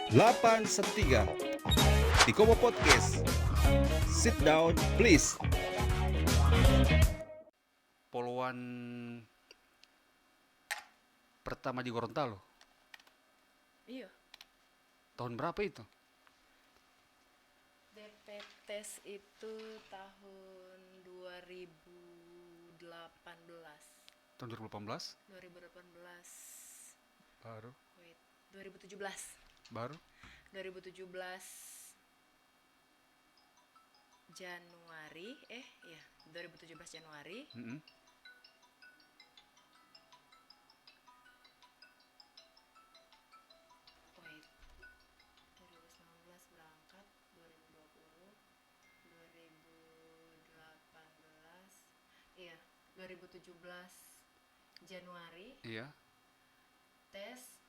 813 di Kobo Podcast. Sit down, please. Poluan pertama di Gorontalo. Iya. Tahun berapa itu? DP tes itu tahun 2018. Tahun 2018? 2018. Baru. Wait, 2017. Baru? 2017 Januari. 2017 Januari. Mm-mm. Wait. 2019 berangkat, 2020, 2018. Iya, 2017 Januari Iya. tes.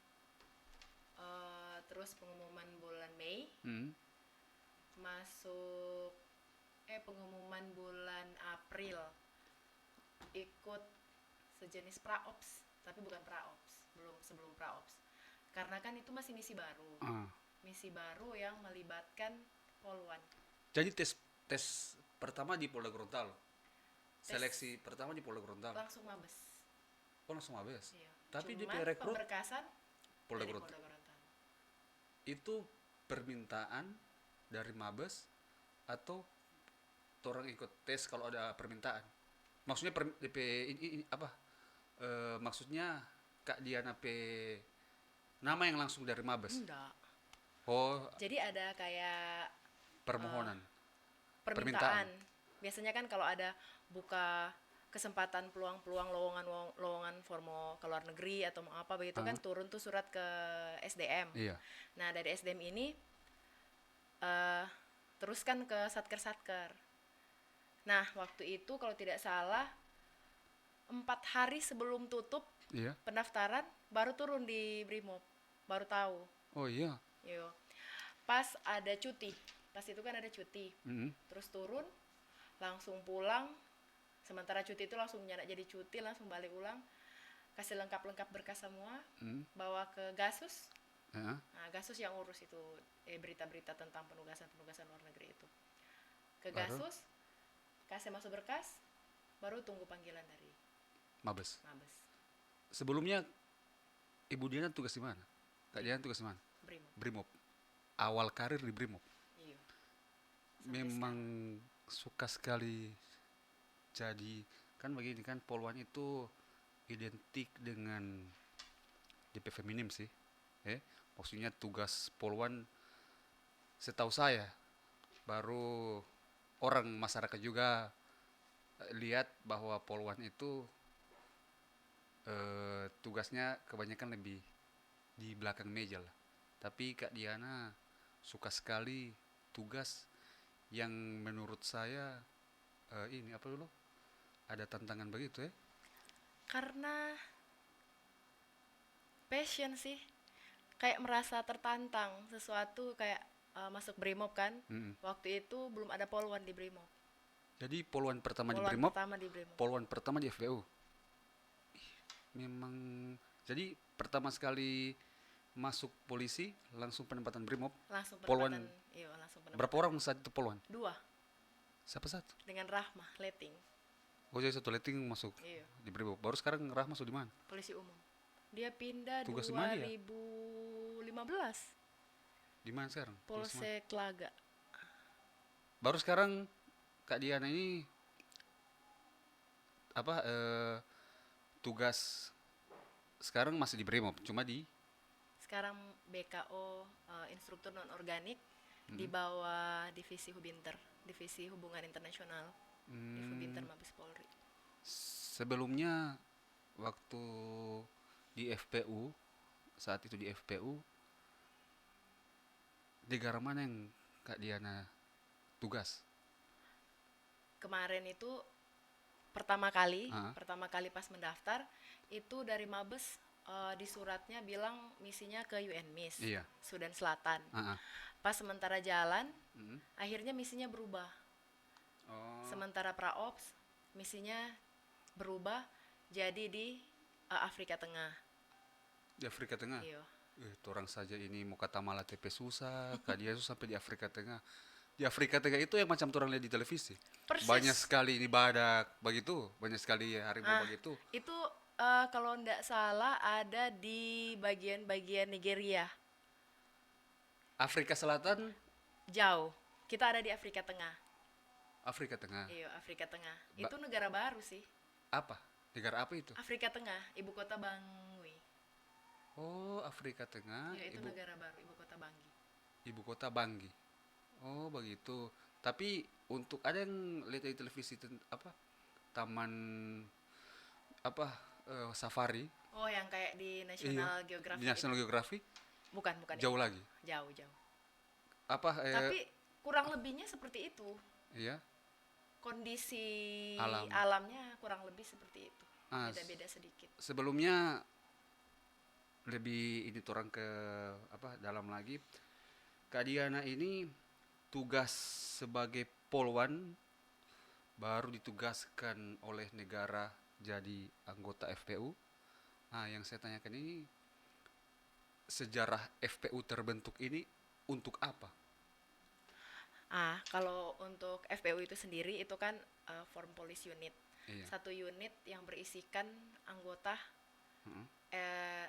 Terus pengumuman bulan Mei, Mm. masuk pengumuman bulan April, ikut sejenis praops, tapi bukan praops, sebelum praops, karena kan itu masih misi baru yang melibatkan poluan. Jadi tes pertama di Polda Gorontalo. Tes Seleksi pertama di Polda Gorontalo. langsung mabes. Oh, langsung Mabes. Iya. Tapi Cuman DP rekrut pemberkasan Polda dari Gorontalo. Polda Gorontalo. Itu permintaan dari Mabes atau orang ikut tes kalau ada permintaan? Maksudnya DP ini apa? Maksudnya Kak Diana P nama yang langsung dari Mabes. Enggak. Oh, Jadi ada kayak permohonan. permintaan. Biasanya kan kalau ada buka kesempatan peluang-peluang lowongan formo ke luar negeri atau mau apa begitu kan turun tuh surat ke SDM. Iya. Nah dari SDM ini teruskan ke satker. Nah waktu itu kalau tidak salah 4 hari sebelum tutup Iya. pendaftaran baru turun di Brimob, baru tahu. Oh iya. Yo. Pas ada cuti, pas itu kan ada cuti, Mm-hmm. terus turun, langsung pulang. Sementara cuti itu langsung nyana jadi cuti, langsung balik ulang, kasih lengkap berkas semua, bawa ke Gasus. Uh-huh. Nah, Gasus yang urus itu berita-berita tentang penugasan luar negeri itu. Ke Baru? Gasus, kasih masuk berkas, baru tunggu panggilan dari Mabes. Mabes. Sebelumnya Ibu Diana tugas di mana? Kak Diana tugas di mana? Brimob. Awal karir di Brimob. Iya. Memang suka sekali. Jadi kan begini kan, poluan itu identik dengan DP feminim sih. Maksudnya tugas poluan setahu saya baru orang masyarakat juga lihat bahwa poluan itu tugasnya kebanyakan lebih di belakang meja lah. Tapi Kak Diana suka sekali tugas yang menurut saya ini apa dulu? Ada tantangan begitu ya? Karena passion sih, kayak merasa tertantang sesuatu kayak masuk Brimob kan. Waktu itu belum ada poluan di Brimob. Jadi poluan pertama di Brimob, poluan pertama di FPU. Memang jadi pertama sekali masuk polisi langsung penempatan Brimob. Langsung poluan. Iya, langsung penempatan. Berapa orang saat itu poluan? 2. Siapa satu? Dengan Rahmah Leting. Oh, jadi satu letting masuk di Brimob. Baru sekarang Rahma masuk di mana? Polisi umum. Dia pindah Tugas 2015. Di mana sekarang? Polsek Telaga. Baru sekarang Kak Diana ini apa tugas sekarang masih di Brimob, cuma di sekarang BKO instruktur non organik di bawah divisi Hubinter, divisi hubungan internasional di Hubinter Mabes Polri. Sebelumnya waktu di FPU, saat itu di FPU, negara mana yang Kak Diana tugas? Kemarin itu pertama kali pas mendaftar itu dari Mabes di suratnya bilang misinya ke UNMISS, Iya. Sudan Selatan. Pas sementara jalan, akhirnya misinya berubah. Sementara praops misinya berubah jadi di Afrika Tengah. Di Afrika Tengah? Iya, Orang saja ini mau kata malah TP susah, dia susah sampai di Afrika Tengah. Di Afrika Tengah itu yang macam orang lihat di televisi. Banyak Persis. sekali ini badak begitu, banyak sekali harimau Ah, begitu. itu kalau ndak salah ada di bagian-bagian Nigeria. Afrika Selatan, Jauh. Kita ada di Afrika Tengah. Afrika Tengah. Iya, Afrika Tengah. Ba- Itu negara baru sih. apa? Negara apa itu? Afrika Tengah, ibu kota Bangui. Oh, Afrika Tengah, Ya, itu negara baru, ibu kota Bangui. ibu kota Banggi. Oh, begitu. Tapi untuk ada yang lihat di televisi apa? Taman apa? Safari. Oh, yang kayak di Iya. National Di Geographic itu. National Geographic Bukan, bukan jauh itu. lagi. Jauh, jauh. Apa Tapi kurang lebihnya seperti itu. iya, Kondisi alam. alamnya kurang lebih seperti itu. Ah, Beda-beda sedikit. sebelumnya lebih ini orang ke apa dalam lagi. Kak Diana ini tugas sebagai polwan baru ditugaskan oleh negara jadi anggota FPU. Nah, yang saya tanyakan ini sejarah FPU terbentuk ini untuk apa? Kalau untuk FPU itu sendiri itu kan Foreign Police Unit. Iya. Satu unit yang berisikan anggota, Heeh. eh,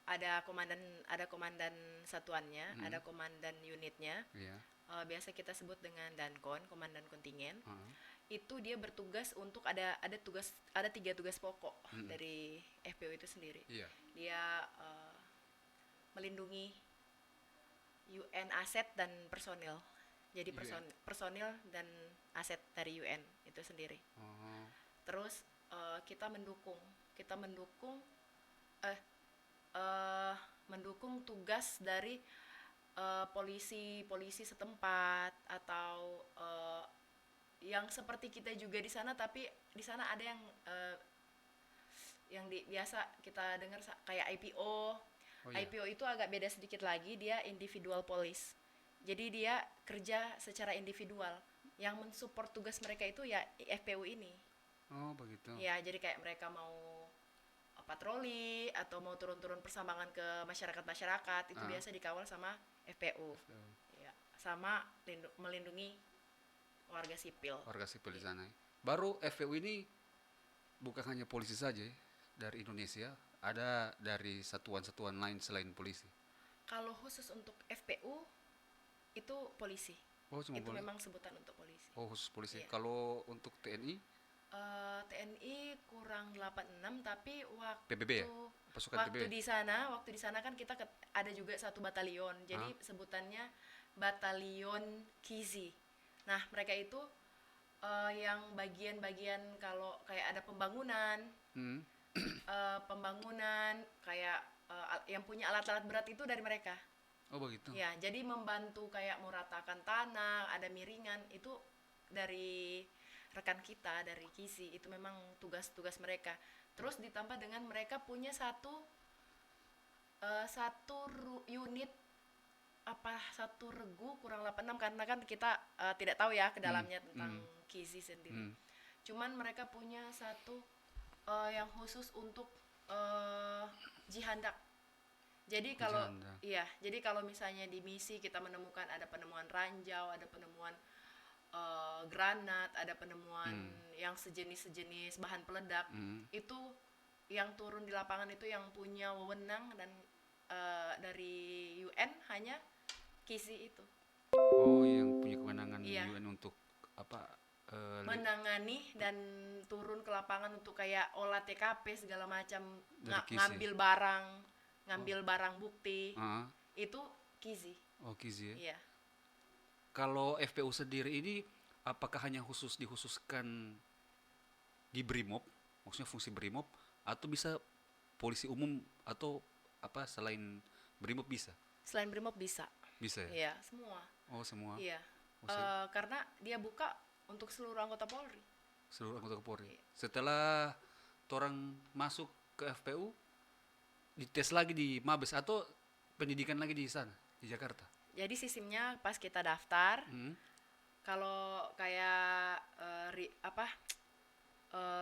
ada komandan satuannya, ada komandan unitnya. Iya. Biasa kita sebut dengan Dankon, komandan kontingen. Heeh. Itu dia bertugas untuk ada 3 tugas pokok dari FPU itu sendiri. Iya. Dia melindungi UN aset dan personil. Jadi UN. personil dan aset dari UN itu sendiri. Oh. Terus kita mendukung eh eh, mendukung tugas dari polisi setempat atau yang seperti kita juga di sana, tapi di sana ada yang biasa kita dengar kayak IPO. Oh, iya. IPO itu agak beda sedikit lagi, dia individual police. Jadi dia kerja secara individual. Yang mensupport tugas mereka itu ya FPU ini. Oh, begitu. Ya, jadi kayak mereka mau patroli atau mau turun-turun persambangan ke masyarakat itu biasa dikawal sama FPU. Ya, sama melindungi warga sipil. Warga sipil di sana. Baru FPU ini bukan hanya polisi saja ya, dari Indonesia, ada dari satuan-satuan lain selain polisi. Kalau khusus untuk FPU itu polisi. Oh, cuma Itu polisi. memang sebutan untuk polisi. Oh, khusus polisi. Iya. Kalau untuk TNI, TNI kurang 86, tapi PBB ya? Pasukan waktu PBB. di sana kan kita ada juga satu batalion. Jadi sebutannya Batalion Kizi. Nah, mereka itu yang bagian-bagian kalau kayak ada pembangunan, kayak yang punya alat-alat berat itu dari mereka. Oh, begitu. Ya, jadi membantu kayak meratakan tanah, ada miringan itu dari rekan kita dari Kisi, itu memang tugas-tugas mereka. Terus ditambah dengan mereka punya satu unit satu regu kurang 86, karena kan kita tidak tahu ya ke dalamnya tentang Kisi sendiri. Cuman mereka punya satu yang khusus untuk jihandak. Jadi kalau misalnya di misi kita menemukan ada penemuan ranjau, ada penemuan granat, ada penemuan yang sejenis bahan peledak, itu yang turun di lapangan itu yang punya wewenang dan dari UN hanya Kisi itu. Oh, yang punya kewenangan Iya. UN untuk apa? Menangani dan turun ke lapangan untuk kayak olah TKP segala macam, Dari Kisi. ngambil barang bukti. Ah, Itu Kizi. oh, Kizi ya. Iya. Kalau FPU sendiri ini apakah hanya dikhususkan di Brimob, maksudnya fungsi Brimob, atau bisa polisi umum atau apa selain Brimob bisa? Selain Brimob bisa. Bisa ya? Iya, semua. Oh, semua. Iya. Oh, Karena dia buka untuk seluruh anggota Polri. seluruh anggota Polri. Iya. Setelah orang masuk ke FPU, dites lagi di Mabes atau pendidikan lagi di sana di Jakarta? Jadi sistemnya pas kita daftar, kalau kayak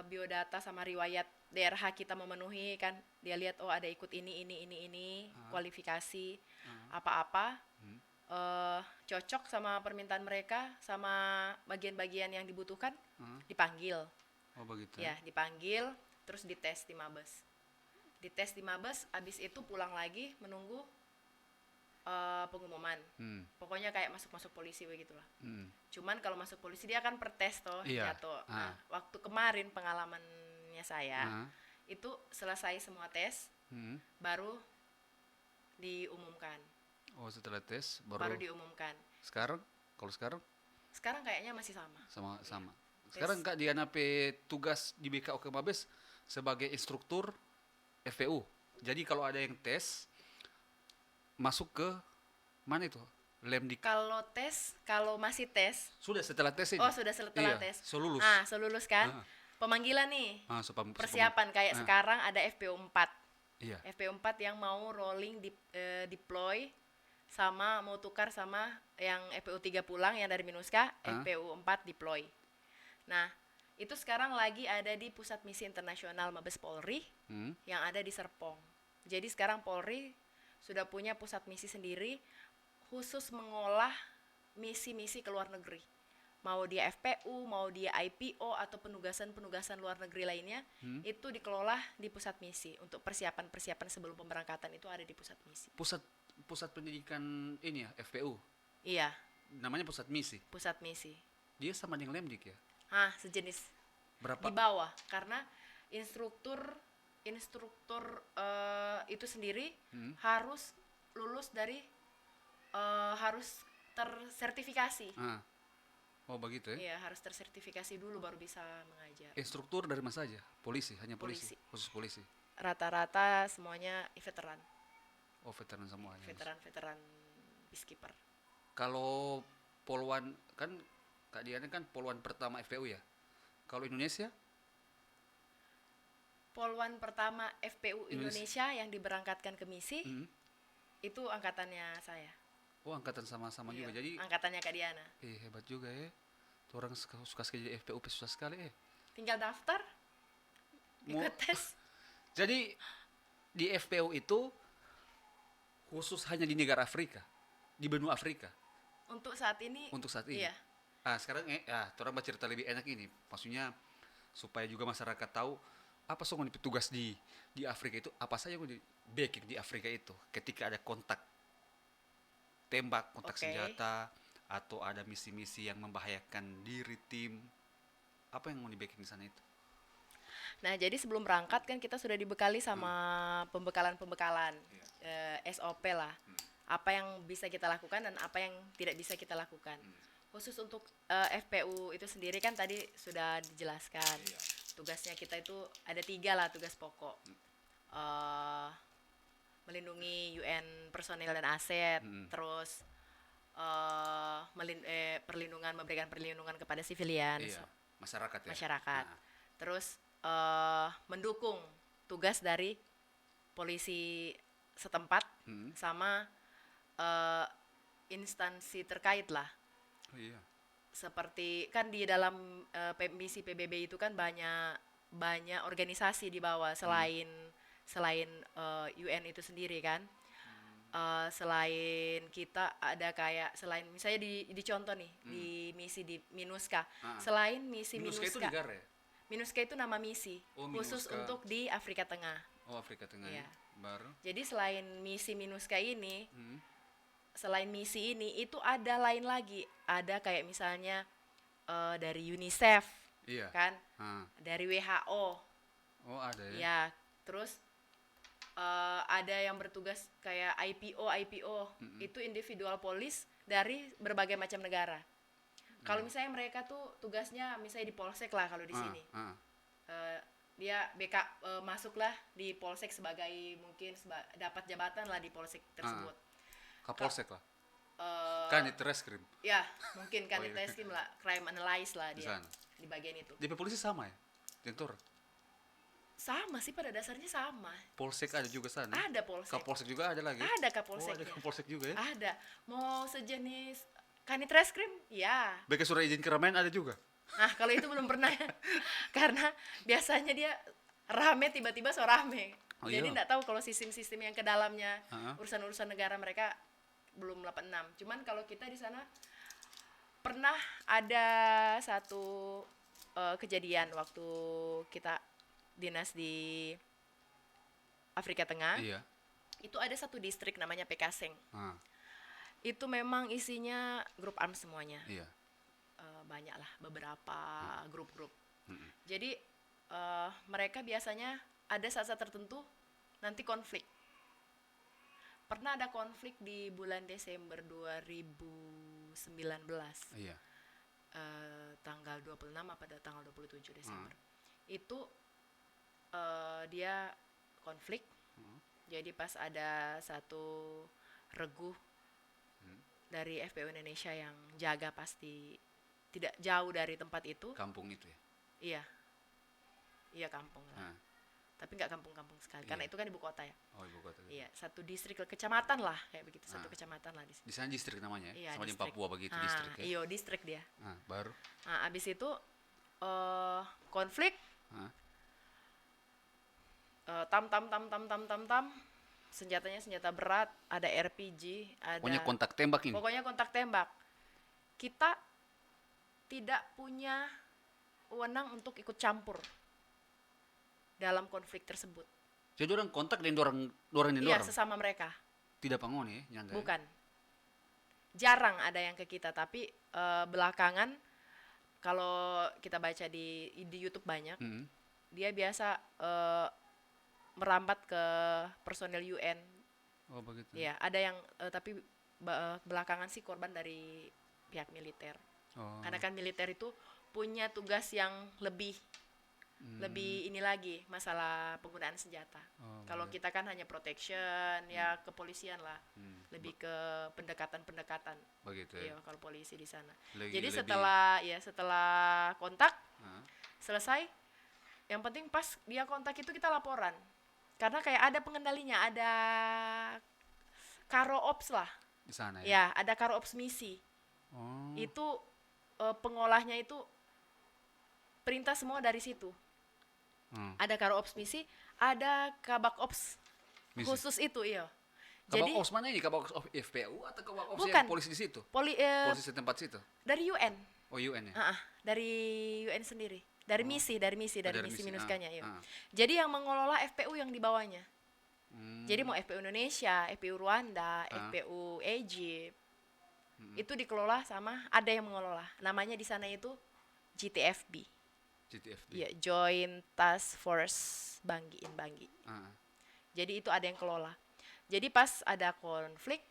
biodata sama riwayat DRH kita memenuhi kan, dia lihat oh ada ikut ini kualifikasi apa-apa, cocok sama permintaan mereka sama bagian-bagian yang dibutuhkan, dipanggil. Oh begitu. Ya, dipanggil terus dites di Mabes. Dites di Mabes, abis itu pulang lagi menunggu pengumuman. Pokoknya kayak masuk polisi begitulah. Cuman kalau masuk polisi dia kan per tes toh, Iya. jatuh. Nah, waktu kemarin pengalamannya saya itu selesai semua tes, baru diumumkan. Oh setelah tes Baru diumumkan. Sekarang kalau sekarang Sekarang kayaknya masih sama. sama. Sekarang Kak Diana tugas di BKOK Mabes sebagai instruktur FPU. Jadi kalau ada yang tes masuk ke mana itu? Lemdik. Kalau masih tes. Sudah setelah tes ini. Oh, sudah setelah tes. Selulus. Selulus kan. Pemanggilan nih. Persiapan kayak sekarang ada FPU 4. Iya. FPU 4 yang mau rolling deploy sama mau tukar sama yang FPU 3 pulang yang dari Minuska, FPU 4 deploy. Nah, itu sekarang lagi ada di Pusat Misi Internasional Mabes Polri yang ada di Serpong. Jadi sekarang Polri sudah punya pusat misi sendiri khusus mengolah misi-misi ke luar negeri. Mau dia FPU, mau dia IPO atau penugasan-penugasan luar negeri lainnya, itu dikelola di pusat misi. Untuk persiapan-persiapan sebelum pemberangkatan itu ada di pusat misi. Pusat pendidikan ini ya, FPU. Iya. Namanya pusat misi. Pusat misi. Dia sama dengan Lemdik ya? Sejenis. Berapa? Di bawah, karena instruktur itu sendiri harus lulus dari harus tersertifikasi. Oh begitu ya? Iya, harus tersertifikasi dulu baru bisa mengajar. Instruktur dari mana saja? Polisi, hanya polisi. Polisi. Khusus polisi. Rata-rata semuanya veteran. Oh veteran semuanya. Veteran peacekeeper. Kalau Polwan kan Kak Diana kan Polwan pertama FPU ya. Kalau Indonesia? Polwan pertama FPU Indonesia yang diberangkatkan ke misi itu angkatannya saya. Oh angkatan sama-sama Iya, juga. Jadi angkatannya Kak Diana. hebat juga ya. Tuh orang suka sekali jadi FPU susah sekali Tinggal daftar, ikut tes. Jadi di FPU itu khusus hanya di negara Afrika, di benua Afrika. Untuk saat ini. Iya. Sekarang orang mau cerita lebih enak ini. Maksudnya supaya juga masyarakat tahu apa yang petugas di Afrika itu, apa saja yang di backing di Afrika itu ketika ada kontak tembak, kontak senjata atau ada misi-misi yang membahayakan diri tim. Apa yang mau di backing di sana itu? Nah, jadi sebelum berangkat kan kita sudah dibekali sama pembekalan-pembekalan SOP lah. Apa yang bisa kita lakukan dan apa yang tidak bisa kita lakukan. Khusus untuk FPU itu sendiri kan tadi sudah dijelaskan. Tugasnya kita itu ada 3 lah tugas pokok. Melindungi UN personil dan aset, terus memberikan perlindungan kepada sivilian, masyarakat ya. Masyarakat. Terus mendukung tugas dari polisi setempat sama instansi terkait lah. Oh iya. Seperti kan di dalam misi PBB itu kan banyak organisasi di bawah selain UN itu sendiri kan. Selain kita ada kayak selain misalnya di contoh nih di misi di Minuska. Selain misi Minuska itu negara ya? Minuska itu nama misi khusus Minuska. untuk di Afrika Tengah. Oh Afrika Tengah Iya. ya. Baru. Jadi selain misi Minuska ini, selain misi ini itu ada lain lagi. Ada kayak misalnya dari UNICEF, Iya. kan? Dari WHO. Oh ada ya. Ya, terus ada yang bertugas kayak IPO itu individual police dari berbagai macam negara. Kalau misalnya mereka tuh tugasnya misalnya di polsek lah kalau di sini. Dia masuklah di polsek sebagai mungkin dapat jabatan lah di polsek tersebut. Kapolsek lah. Kan itu reskrim. Ya, mungkin kan itu lah, crime analyze lah dia di bagian itu. DP polisi sama ya? Tentur. Sama sih pada dasarnya sama. Polsek ada juga sana. Ada polsek. Kapolsek juga ada lagi. Ada kapolseknya. Ada kapolsek juga ya? Ada. Mau sejenis kanit reskrim? Ya. Baik surat izin keramaian ada juga. Nah, kalau itu belum pernah ya. Karena biasanya dia rame tiba-tiba so rame. Oh, Jadi iya. enggak tahu kalau sistem-sistem yang ke dalamnya Heeh. urusan-urusan negara mereka belum 86. Cuman kalau kita di sana pernah ada satu kejadian waktu kita dinas di Afrika Tengah. Iya. Itu ada satu distrik namanya Pekaseng. Ah, Itu memang isinya grup arms semuanya. iya. Banyak lah beberapa grup-grup. Mm-mm. Jadi mereka biasanya ada saat-saat tertentu nanti konflik. Pernah ada konflik di bulan Desember 2019. Iya. Tanggal 26 apa tanggal 27 Desember. Itu dia konflik. Jadi pas ada satu regu dari FPU Indonesia yang jaga pasti tidak jauh dari tempat itu. Kampung itu ya. Iya. Iya kampung lah. Ah. Tapi nggak kampung-kampung sekali. Karena Iya. itu kan ibu kota ya. Oh, ibu kota. Iya, satu distrik kecamatan lah kayak begitu, satu Ah. kecamatan lah di sini. Di sana distrik namanya ya. Iya, Sama di distrik. Papua begitu Ah, distrik ya. Iyo, distrik dia. Ah, baru. Nah, abis itu konflik Ah. tam senjatanya senjata berat, ada RPG, ada Pokoknya kontak tembak ini. pokoknya kontak tembak. Kita tidak punya wewenang untuk ikut campur dalam konflik tersebut. Jadi orang kontak dan dorang Iya, dorang. sesama mereka. Tidak pangon ya, nyangka. Bukan. Jarang ada yang ke kita, tapi belakangan kalau kita baca di YouTube banyak, dia biasa merambat ke personel UN. Oh, begitu. Ya, ada yang tapi belakangan sih korban dari pihak militer. Oh. Karena kan militer itu punya tugas yang lebih ini lagi masalah penggunaan senjata. Kalau kita kan hanya protection, ya kepolisian lah. Lebih ke pendekatan-pendekatan. Begitu Iya, ya. kalau polisi di sana. Lagi- Jadi lebih- setelah kontak Ah. selesai, yang penting pas dia kontak itu kita laporan. Karena kayak ada pengendalinya, ada Karo Ops lah. Di sana ya. Ya, ada Karo Ops misi. Oh. Itu pengolahnya itu perintah semua dari situ. Ada Karo Ops misi, ada Kabak Ops Misi. khusus itu, iya. Kabak Jadi Ops mana ini? Kabak Ops FPU atau Kabak Ops Bukan. yang polisi di situ? polisi Polisi tempat situ. dari UN. Oh, UN ya. Dari UN sendiri. Dari misi dari misi misi, MINUSCA-nya, iya. ah. Jadi yang mengelola FPU yang di bawahnya. Jadi mau FPU Indonesia, FPU Rwanda, FPU Egypt, itu dikelola sama ada yang mengelola. Namanya di sana itu GTFB. GTFB. Iya, Joint Task Force Banggi in Banggi. Ah. Jadi itu ada yang kelola. Jadi pas ada konflik,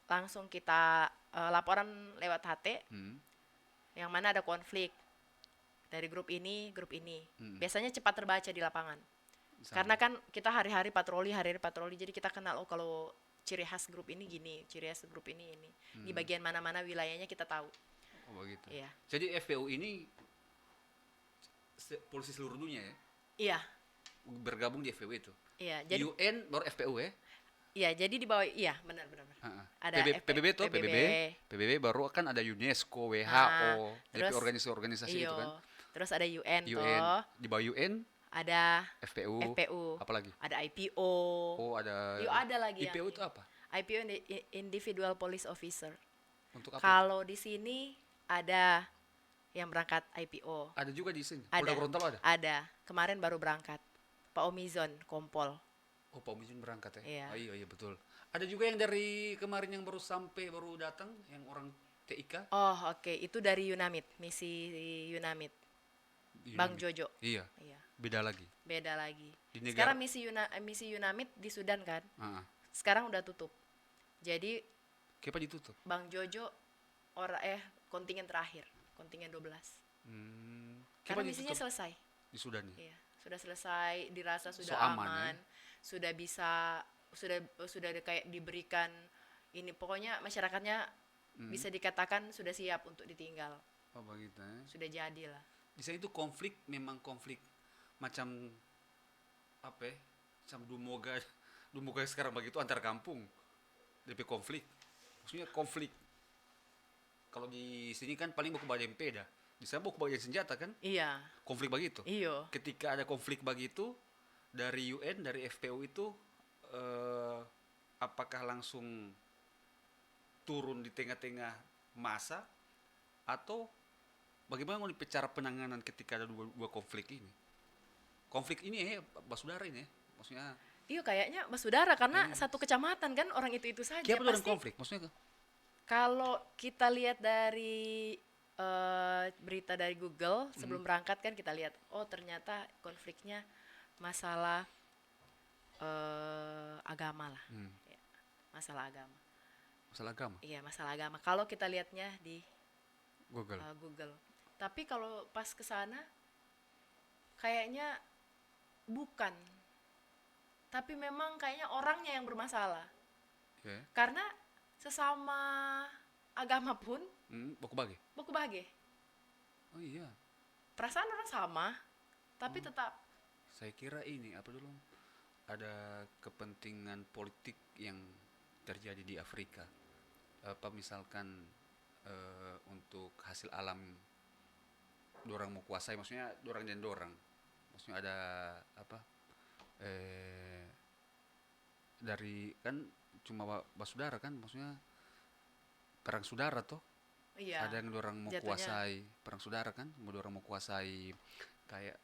langsung kita laporan lewat HT, yang mana ada konflik dari grup ini. Biasanya cepat terbaca di lapangan. Sama. Karena kan kita hari-hari patroli, jadi kita kenal, oh kalau ciri khas grup ini gini, ciri khas grup ini. Di bagian mana-mana wilayahnya kita tahu. Oh, begitu. Iya. Jadi FPU ini polisi seluruh dunia ya, Iya, bergabung di FPU itu. iya. Jadi UN baru FPU ya. iya, jadi di bawah, iya benar. Ada PBB tuh, PBB baru kan ada UNESCO, WHO, terus jadi organisasi-organisasi itu kan. Terus ada UN, UN, toh, di bawah UN, ada FPU, FPU, apalagi? ada IPO. Oh, ada. Iya, ada lagi IPO yang itu apa? IPO Individual Police Officer. Untuk apa? Kalau di sini ada yang berangkat IPO. Ada juga di sini. Ada. Polda Gorontalo ada. Ada. Kemarin baru berangkat. Pak Omizon, Kompol. Oh, Pak Omizun berangkat ya. Iya. Oh, iya betul. Ada juga yang dari kemarin yang baru datang, yang orang TIK. Oh, oke. Itu dari Unamid, misi Unamid. Bang Jojo. Iya. Iya. Beda lagi. Beda lagi. Di negara- Sekarang misi Unamid di Sudan kan. Ah. Sekarang udah tutup. Jadi Kenapa ditutup? Bang Jojo kontingen terakhir, kontingen 12. Karena Kenapa misinya ditutup selesai. di Sudan ya? Iya, sudah selesai, dirasa sudah So, aman, aman, ya? sudah bisa sudah kayak diberikan ini, pokoknya masyarakatnya bisa dikatakan sudah siap untuk ditinggal. Oh, begitu ya. Sudah jadi lah. Di sana itu memang konflik macam apa ya? Macam Dumoga sekarang begitu antar kampung. Lebih konflik. Maksudnya konflik. Kalau di sini kan paling baku Badempe dah. Di sana baku bagi senjata kan? Iya. Konflik begitu. Iyo. Ketika ada konflik begitu dari UN, dari FPU itu apakah langsung turun di tengah-tengah masa atau bagaimana cara penanganan ketika ada dua konflik ini? Konflik ini Basudara ini maksudnya Iya kayaknya bersaudara karena satu kecamatan kan orang itu saja. kayak apa Pasti konflik maksudnya? kalau kita lihat dari berita dari Google sebelum berangkat kan kita lihat, oh ternyata konfliknya masalah agama lah. Ya, masalah agama. Masalah agama. Iya, masalah agama. Kalau kita lihatnya di Google. Google. Tapi kalau pas ke sana kayaknya bukan. Tapi memang kayaknya orangnya yang bermasalah. Yeah. Karena sesama agama pun baku bagi. baku bagi. Oh iya. Perasaan orang sama, tapi tetap. Saya kira ini apa dulu? Ada kepentingan politik yang terjadi di Afrika. Apa misalkan untuk hasil alam dorang mau kuasai, maksudnya dorang dan dorang. Maksudnya ada apa? Dari kan cuma basudara kan, maksudnya perang saudara toh. Iya. Ada yang dorang mau jatuhnya. kuasai perang saudara kan, dorang mau kuasai kayak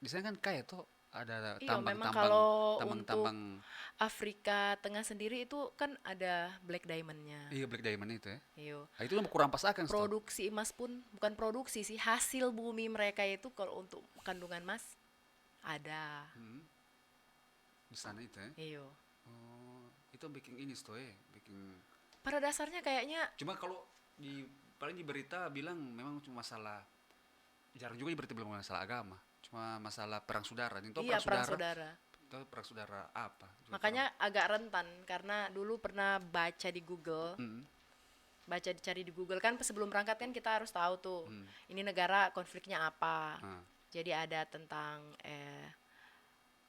di sana kan kayak toh ada Iya, memang kalau untuk tambang Afrika Tengah sendiri itu kan ada Black Diamond-nya. iya Black Diamond itu ya. Iya. Nah, itu kurang pas akan Produksi emas pun bukan produksi sih, hasil bumi mereka itu kalau untuk kandungan emas ada. Di sana itu ya. Iya. Oh, itu bikin ini toh ya, bikin. Pada dasarnya kayaknya Cuma kalau paling di berita bilang memang cuma masalah, jarang juga di berita bilang masalah agama, cuma masalah perang saudara. Itu iya perang saudara. saudara. Itu perang saudara apa? Juga Makanya agak rentan karena dulu pernah baca di Google. Baca dicari di Google kan sebelum berangkat kan kita harus tahu tuh ini negara konfliknya apa. Jadi ada tentang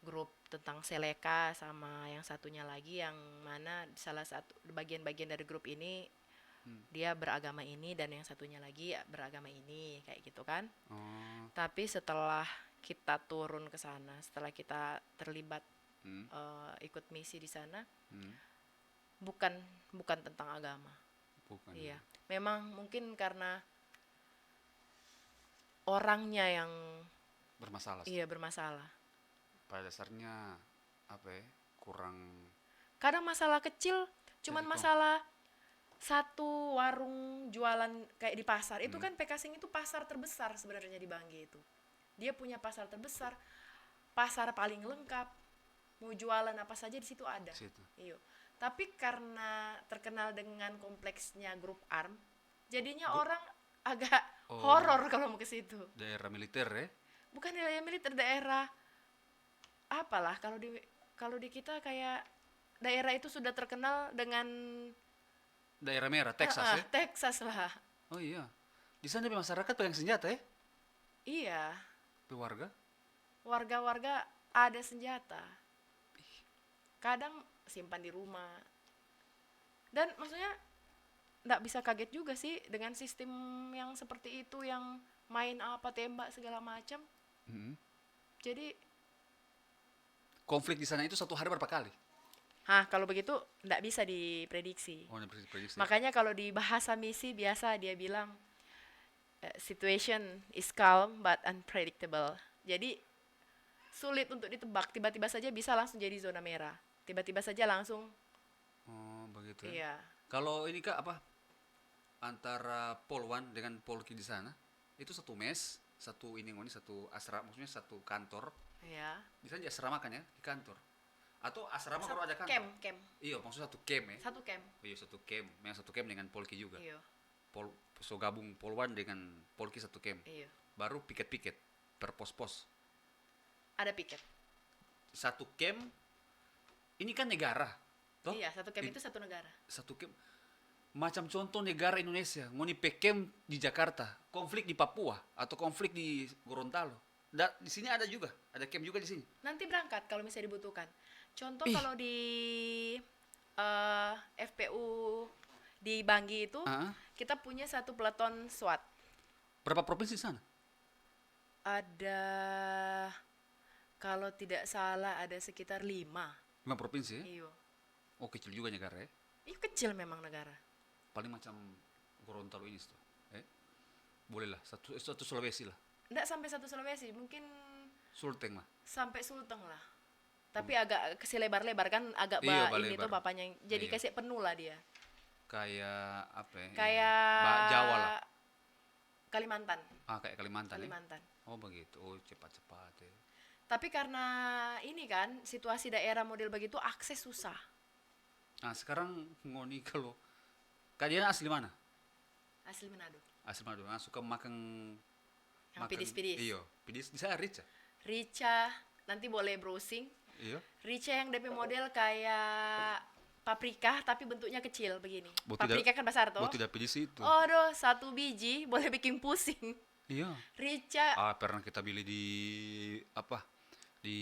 grup tentang Seleka sama yang satunya lagi yang mana salah satu bagian-bagian dari grup ini dia beragama ini dan yang satunya lagi beragama ini kayak gitu kan. Tapi setelah kita turun ke sana, setelah kita terlibat ikut misi di sana, bukan tentang agama. Bukan. Iya, memang mungkin karena orangnya yang Bermasalah. iya bermasalah. Pada dasarnya apa ya, kurang. Kadang masalah kecil, cuman masalah satu warung jualan kayak di pasar itu kan Pekasing itu pasar terbesar sebenarnya di Banggi itu. Dia punya pasar terbesar, pasar paling lengkap, mau jualan apa saja di situ ada. Iya. Tapi karena terkenal dengan kompleksnya grup ARM, jadinya orang agak horor kalau mau ke situ. Daerah militer ya? Bukan daerah militer, daerah apalah kalau di kita kayak daerah itu sudah terkenal dengan daerah merah Texas ya? Texas lah. Oh iya. Di sana masyarakat pegang senjata ya? Iya. Warga-warga ada senjata. Kadang simpan di rumah. Dan maksudnya nggak bisa kaget juga sih dengan sistem yang seperti itu yang main apa tembak segala macam. Jadi konflik di sana itu satu hari berapa kali? Kalau begitu nggak bisa diprediksi. Oh, diprediksi. Makanya kalau di bahasa misi biasa dia bilang situation is calm but unpredictable. Jadi sulit untuk ditebak, tiba-tiba saja bisa langsung jadi zona merah. Tiba-tiba saja langsung. Oh, begitu. Iya. Kalau ini Kak apa? Antara Polwan dengan Polki di sana, itu satu mes, satu satu asrama, maksudnya satu kantor. Iya. Di sana asrama kan ya, di kantor. Atau asrama kalau ada kantor. Camp. Iya, maksudnya satu camp ya. Satu camp. Iya, satu camp. Yang satu camp dengan Polki juga. Iya. So gabung Polwan dengan Polki satu camp. Iya. Baru piket-piket per pos-pos. Ada piket. Satu camp ini kan negara. Toh? Iya, satu camp itu satu negara. Satu camp. Macam contoh negara Indonesia, ngoni camp di Jakarta, konflik di Papua atau konflik di Gorontalo. Di sini ada juga, ada camp juga di sini. Nanti berangkat kalau misalnya dibutuhkan. Contoh kalau di FPU di Banggi itu kita punya satu peleton SWAT. Berapa provinsi sana? Ada, kalau tidak salah ada sekitar 5. 5 provinsi ya? Iyo. Oh kecil juga negara ya? Iyo kecil memang negara. Paling macam Gorontalo ini tuh. Boleh lah, satu Sulawesi lah. Nggak sampai satu Sulawesi, mungkin Sulteng lah. sampai Sulteng lah. Tapi agak kasih lebar-lebar kan, agak Iya, ini lebar. tuh bapaknya, jadi Iya. kasih penuh lah dia. Kayak apa ya? Kayak Jawa lah. Kalimantan. Kayak Kalimantan ya? Kalimantan. Oh begitu, oh cepat-cepat ya. Tapi karena ini kan situasi daerah model begitu akses susah. Nah sekarang ngoni kalau kalian asli mana? Asli Manado. Asli Manado. Nah, suka makan Yang pidis-pidis. Iya, pidis bisa rica. Rica, nanti boleh browsing. Iya. Rica yang DP model kayak paprika tapi bentuknya kecil begini. Oh, Paprika kan besar toh. Oh tidak pidis itu. Oh, doh, 1 biji boleh bikin pusing. Iya. Rica, Pernah kita beli di apa? Di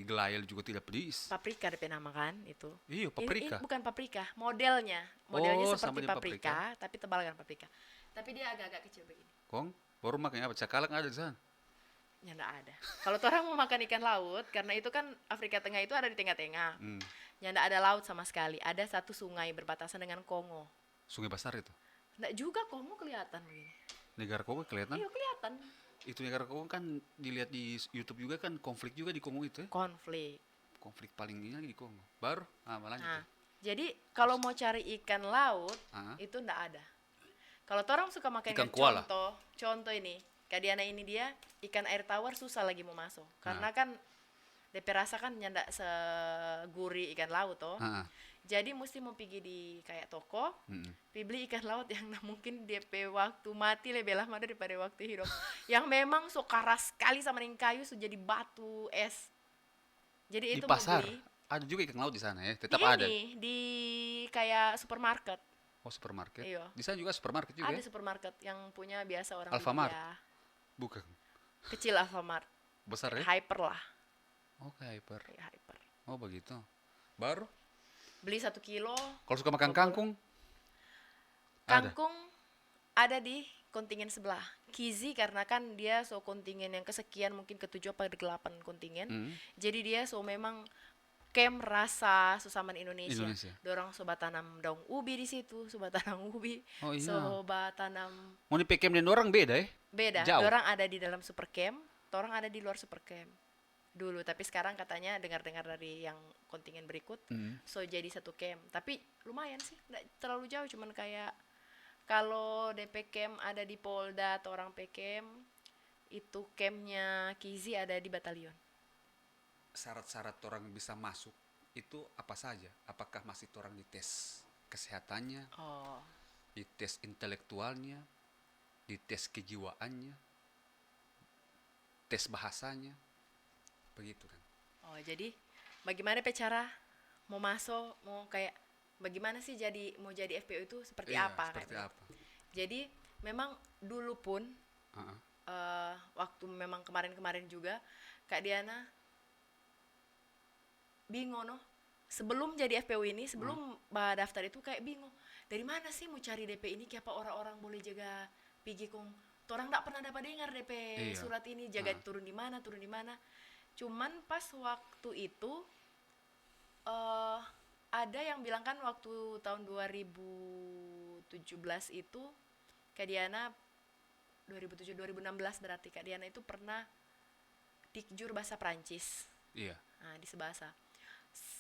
Gelayel juga tidak pedis. paprika DP nama kan itu. Iya, Ini paprika. bukan paprika, modelnya Oh, seperti sama dengan paprika, tapi tebal kan paprika. Tapi dia agak-agak kecil begini. Kong, baru makannya apa? Cakalang ada di sana. Ya enggak ada. Kalau orang mau makan ikan laut, karena itu kan Afrika Tengah itu ada di tengah-tengah. Ya enggak ada laut sama sekali. Ada satu sungai berbatasan dengan Kongo. Sungai Besar itu. Enggak juga Kongo kelihatan begini. Negara Kongo kelihatan. Iya kelihatan. Itu negara Kongo kan dilihat di YouTube juga kan konflik juga di Kongo itu ya. Konflik. Konflik paling ini di Kongo. Baru, lanjut. Nah, jadi kalau mau cari ikan laut itu enggak ada. Kalau orang suka makan Ikan kuala. contoh ini, Kak Diana ini dia ikan air tawar susah lagi mau masuk. Karena kan DP rasa kan nyandak segurih ikan laut toh. Jadi mesti mau pergi di kayak toko, beli ikan laut yang mungkin DP waktu mati lebih lama daripada waktu hidup. Yang memang so keras sekali sama dengan kayu so jadi batu es. Jadi Di itu pasar mau beli. ada juga ikan laut di sana ya, tetap Di ada. ini, di kayak supermarket. Oh supermarket. Iya. Di sana juga supermarket juga. Ada Ya? supermarket yang punya biasa orang Alfamart? India. Bukan. Kecil Alfamart. Besar ya? Hyper lah. Oke, hyper. Kayak hyper. Oh begitu. Baru. Beli 1 kilo. Kalau suka makan kangkung? Ada. Kangkung ada di kontingen sebelah. Kizi karena kan dia so kontingen yang kesekian mungkin ke-7 apa ke-8 kontingen. Jadi dia so memang camp rasa susaman Indonesia. Dorang sobat tanam daun ubi di situ, sobat tanam ubi. Oh iya. Sobat tanam Mau di PKM dan orang beda ya? beda. Jauh. Dorang ada di dalam super camp, orang ada di luar super camp. Dulu, tapi sekarang katanya dengar-dengar dari yang kontingen berikut, so jadi satu camp. Tapi lumayan sih, nggak terlalu jauh, cuman kayak kalau DP camp ada di Polda atau orang PKM, itu campnya Kizi ada di Batalion. Syarat-syarat orang bisa masuk itu apa saja? Apakah masih orang dites kesehatannya, Oh, dites intelektualnya, dites kejiwaannya, tes bahasanya, begitu kan? oh jadi bagaimana cara mau masuk, mau kayak bagaimana sih mau jadi FPO itu seperti Iya, apa? seperti kan? apa? Jadi memang dulu pun waktu memang kemarin-kemarin juga Kak Diana bingung no. Sebelum jadi FPO ini, sebelum daftar itu kayak bingung. Dari mana sih mau cari DP ini? Kayak apa orang-orang boleh jaga pergi kong. Orang enggak pernah dapat dengar DP surat ini, jaga turun di mana. Cuman pas waktu itu ada yang bilang kan waktu tahun 2017 itu Kak Diana 2016 berarti Kak Diana itu pernah dikjur bahasa Prancis. Iya. Nah, di Sebasa.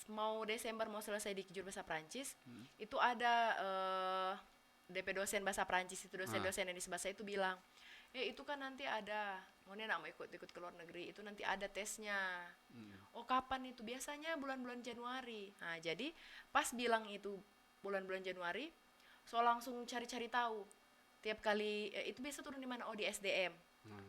Mau Desember mau selesai dikjur bahasa Prancis, itu ada DP dosen bahasa Prancis itu dosen-dosen yang di Sebasa itu bilang, itu kan nanti ada, mau nak mau ikut ke luar negeri, itu nanti ada tesnya. Oh kapan itu? Biasanya bulan-bulan Januari. Nah jadi pas bilang itu bulan-bulan Januari, so langsung cari-cari tahu. Tiap kali itu biasa turun di mana? Oh di SDM.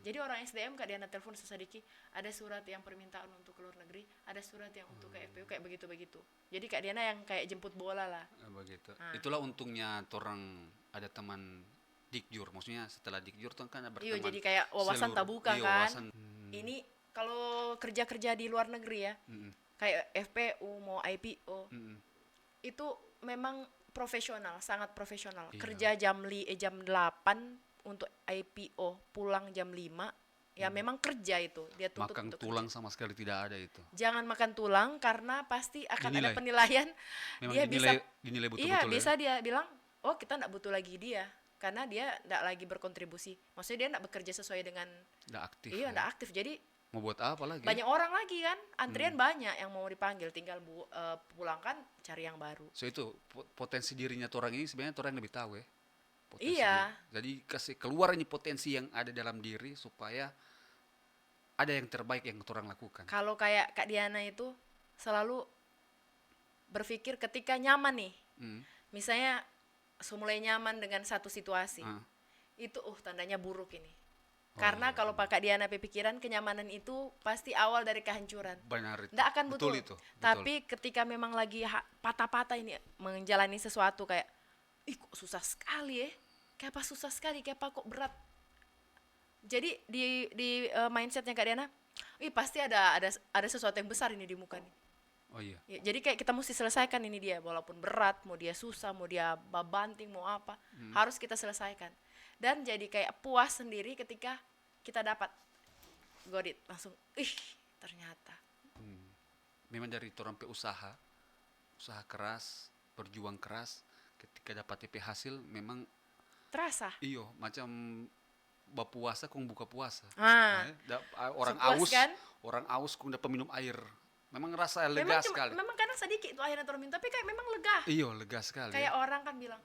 Jadi orang SDM Kak Diana telepon sesadiki, ada surat yang permintaan untuk ke luar negeri, ada surat yang untuk ke FPU kayak begitu-begitu. Jadi Kak Diana yang kayak jemput bola lah. Begitu. Itulah untungnya orang ada teman Dikjur, maksudnya setelah Dikjur tuh kan ada berteman. Iya, jadi kayak wawasan terbuka kan. Wawasan. Ini kalau kerja-kerja di luar negeri ya, kayak FPU mau IPO, itu memang profesional, sangat profesional. Iya. Kerja jam 8 untuk IPO pulang jam 5, ya memang kerja itu. Dia tuntut Makan untuk tulang kerja. sama sekali tidak ada itu. Jangan makan tulang karena pasti akan ada Dinilai. penilaian. Memang Dia bisa, dinilai iya, betul-betul ya. bisa dia bilang, oh kita nggak butuh lagi dia karena dia nggak lagi berkontribusi. Maksudnya dia nggak bekerja sesuai dengan, Nggak aktif. iya, Ya. nggak aktif. Jadi Mau buat apa lagi? banyak orang lagi kan, antrian banyak yang mau dipanggil, tinggal pulangkan cari yang baru. So itu potensi dirinya orang ini sebenarnya orang lebih tahu ya. Potensi Iya. dia. Jadi kasih keluar ini potensi yang ada dalam diri supaya ada yang terbaik yang orang lakukan. Kalau kayak Kak Diana itu selalu berpikir ketika nyaman nih, misalnya mulai nyaman dengan satu situasi, itu tandanya buruk ini. Karena kalau Kak Diana pikiran kenyamanan itu pasti awal dari kehancuran. Benar itu. Nggak akan betul. Itu. Tapi ketika memang lagi patah-patah ini menjalani sesuatu kayak, ih kok susah sekali ya, kayak apa susah sekali, kayak apa kok berat. Jadi di mindsetnya Kak Diana, ih pasti ada sesuatu yang besar ini di muka nih. Oh iya. Ya, jadi kayak kita mesti selesaikan ini dia, walaupun berat, mau dia susah, mau dia banting, mau apa, harus kita selesaikan. Dan jadi kayak puas sendiri ketika kita dapat got it, langsung, ih ternyata. Memang dari orang usaha keras, berjuang keras, ketika dapat TP hasil memang Terasa. iyo macam berpuasa kung buka puasa. Orang sepuas aus, kan? orang aus kung dapat minum air. Memang rasa lega Memang sekali. memang kadang sedikit tuh air yang minum, tapi kayak memang lega. Iyo, lega sekali. Kayak orang kan bilang,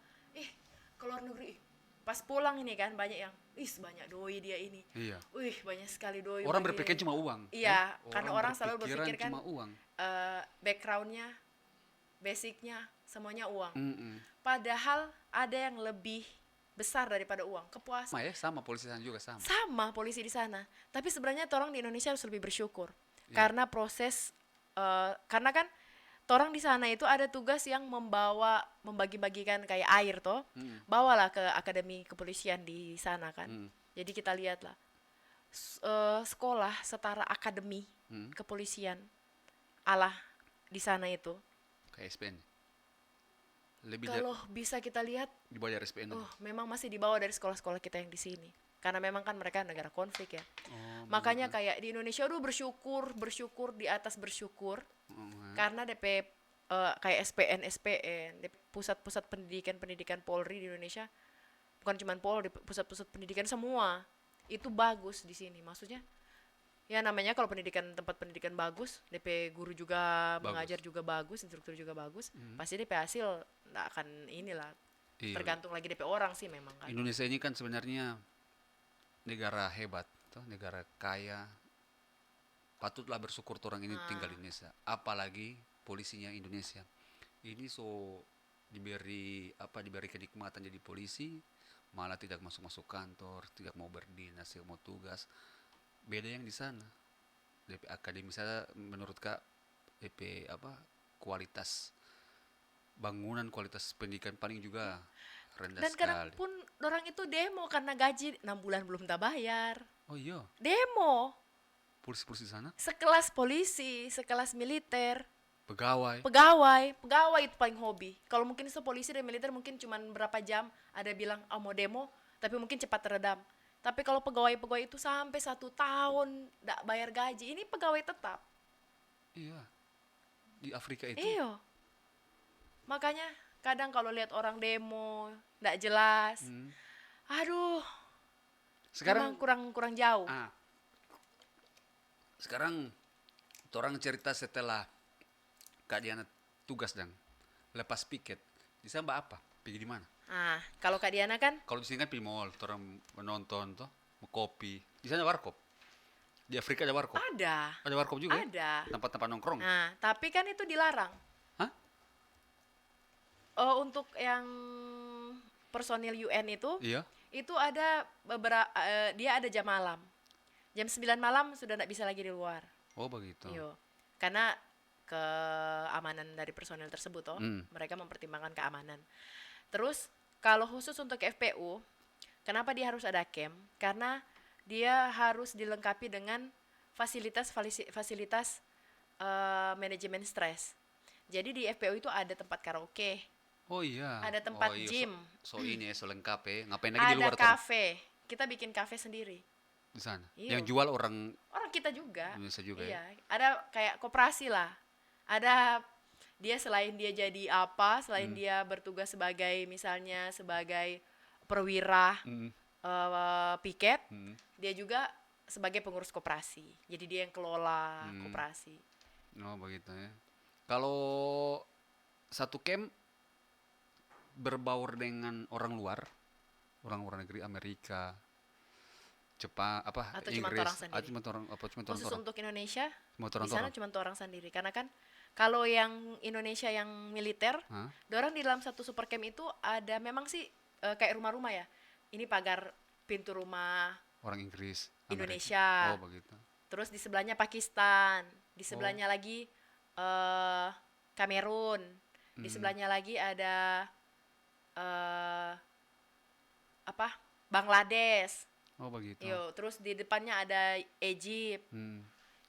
keluar negeri, pas pulang ini kan banyak yang, banyak doi dia ini. Iya. Banyak sekali doi. Orang berpikir cuma uang. Iya, karena orang selalu berpikir kan cuma uang. Backgroundnya, basicnya, semuanya uang. Padahal ada yang lebih besar daripada uang, kepuasan. Sama polisi sana juga sama. Sama polisi di sana. Tapi sebenarnya orang di Indonesia harus lebih bersyukur. Karena proses, karena kan orang di sana itu ada tugas yang membagi-bagikan kayak air toh, bawalah ke akademi kepolisian di sana kan. Jadi kita lihatlah sekolah setara akademi kepolisian Allah di sana itu. Kayak SPN. Lebih Kalau bisa kita lihat, di bawah dari SPN. memang masih di bawah dari sekolah-sekolah kita yang di sini. Karena memang kan mereka negara konflik ya. Makanya kayak di Indonesia bersyukur di atas bersyukur. Karena DP kayak SPN, pusat-pusat pendidikan Polri di Indonesia, bukan cuma Polri, pusat-pusat pendidikan semua itu bagus di sini. Maksudnya ya namanya kalau tempat pendidikan bagus, DP guru juga mengajar juga bagus, instruktur juga bagus, pasti DP hasil nggak akan inilah. Iya. Tergantung lagi DP orang sih memang kan. Indonesia ini kan sebenarnya negara hebat, negara kaya. Patutlah bersyukur orang ini tinggal di Indonesia. Apalagi polisinya Indonesia. Ini diberi kenikmatan jadi polisi, malah tidak masuk kantor, tidak mau berdinas, tidak mau tugas. Beda yang di sana. DP akademi saya menurut Kak DP kualitas bangunan, kualitas pendidikan paling juga rendah Dan sekali. kadang pun orang itu demo karena gaji 6 bulan belum tak bayar. Oh iya, Demo. polisi-polisi di sana, Sekelas polisi, sekelas militer, pegawai. pegawai itu paling hobi. Kalau mungkin polisi dan militer mungkin cuma berapa jam ada bilang mau demo, tapi mungkin cepat teredam. Tapi kalau pegawai itu sampai 1 tahun nggak bayar gaji, ini pegawai tetap. Iya, di Afrika itu. Iya. Makanya kadang kalau lihat orang demo nggak jelas, aduh, Sekarang kurang jauh. Sekarang orang cerita setelah Kak Diana tugas dan lepas piket, di sana mbak apa? Pergi di mana? Kalau Kak Diana kan Kalau di sini kan pergi mall, orang menonton tuh, mau kopi. Di sana ada warkop. Di Afrika ada warkop. ada. Ada warkop juga. Ada. Ya? Tempat-tempat nongkrong. Nah, tapi kan itu dilarang. Hah? Untuk yang personil UN Iya. itu ada dia ada jam malam. Jam 9 malam sudah tidak bisa lagi di luar. Oh begitu. Yo. Karena keamanan dari personil tersebut mereka mempertimbangkan keamanan. Terus kalau khusus untuk FPU, kenapa dia harus ada camp? Karena dia harus dilengkapi dengan fasilitas manajemen stres. Jadi di FPU itu ada tempat karaoke, Oh iya. Ada tempat Oh iya, gym, so ini ya, so lengkap ya. Ngapain lagi di ada luar tuh kafe. Kita bikin kafe sendiri. di sana? Iya. Yang jual orang Orang kita juga. Indonesia juga ya. Iya, ada kayak koperasi lah. Ada dia selain dia jadi apa, selain dia bertugas sebagai misalnya sebagai perwira Hmm. piket, Hmm. dia juga sebagai pengurus koperasi. Jadi dia yang kelola koperasi. Oh begitu ya. Kalau satu camp berbaur dengan orang luar negeri, Amerika, Jepang, apa Atau cuma Inggris, orang sendiri? cuma orang apa cuma Khusus orang, untuk Indonesia, cuma di orang sana orang. cuma orang sendiri. Karena kan kalau yang Indonesia yang militer, Hah? dorang di dalam satu super camp itu ada memang sih kayak rumah-rumah ya. Ini pagar pintu rumah Orang Inggris, Amerika. Indonesia. Oh begitu. Terus di sebelahnya Pakistan, di sebelahnya lagi Kamerun, di sebelahnya lagi ada eh apa? Bangladesh. Oh begitu. Yo, terus di depannya ada Egypt.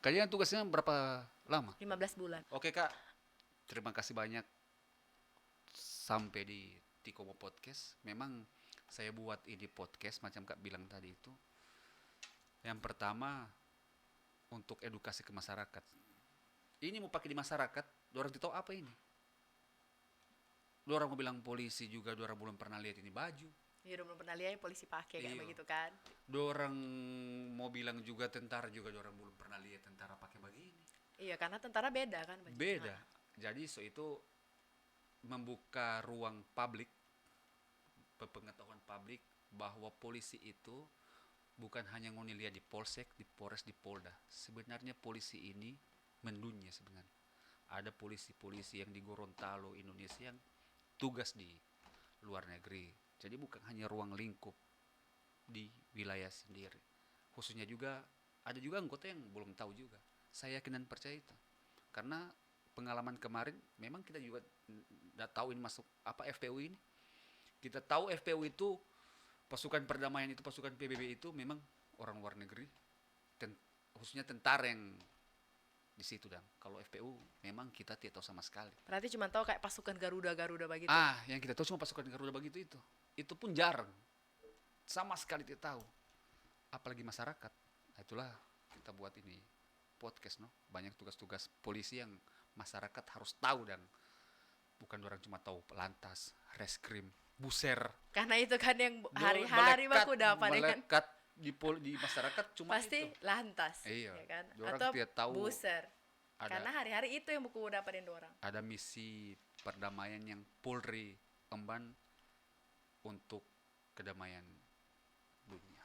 Kalian tugasnya berapa lama? 15 bulan. Oke Kak, terima kasih banyak sampai di Tikomo Podcast. Memang saya buat ini podcast macam Kak bilang tadi itu. Yang pertama untuk edukasi ke masyarakat. Ini mau pakai di masyarakat, orang tidak tahu apa ini. Orang mau bilang polisi juga, orang belum pernah lihat ini baju. Ya udah belum pernah lihat polisi pakai kayak Iya. begitu kan. Orang mau bilang juga tentara juga, orang belum pernah lihat tentara pakai begini. Iya, karena tentara beda kan bajunya. Beda. Jadi so itu membuka ruang publik, pengetahuan publik bahwa polisi itu bukan hanya ngoni lihat di polsek, di polres, di polda. Sebenarnya polisi ini mendunia sebenarnya. Ada polisi-polisi yang di Gorontalo, Indonesia yang tugas di luar negeri. Jadi bukan hanya ruang lingkup di wilayah sendiri. Khususnya juga ada juga anggota yang belum tahu juga. Saya yakin dan percaya itu. Karena pengalaman kemarin memang kita juga tidak tahu ini masuk apa FPU ini. Kita tahu FPU itu pasukan perdamaian itu, pasukan PBB itu memang orang luar negeri, khususnya tentara yang di situ dan kalau FPU memang kita tidak tahu sama sekali. Berarti cuma tahu kayak pasukan Garuda begitu. Yang kita tahu cuma pasukan Garuda begitu itu pun jarang, sama sekali tidak tahu. Apalagi masyarakat. Nah, itulah kita buat ini podcast, no. Banyak tugas-tugas polisi yang masyarakat harus tahu dan bukan orang cuma tahu pelantas, reskrim, buser. Karena itu kan yang hari-hari baku dapat ya kan. Melekat di masyarakat cuma Pasti itu. lantas, Iya. ya kan? Dorang Atau tidak tahu buser. ada- Karena hari-hari itu yang buku dapatin orang. Ada misi perdamaian yang Polri emban untuk kedamaian dunia.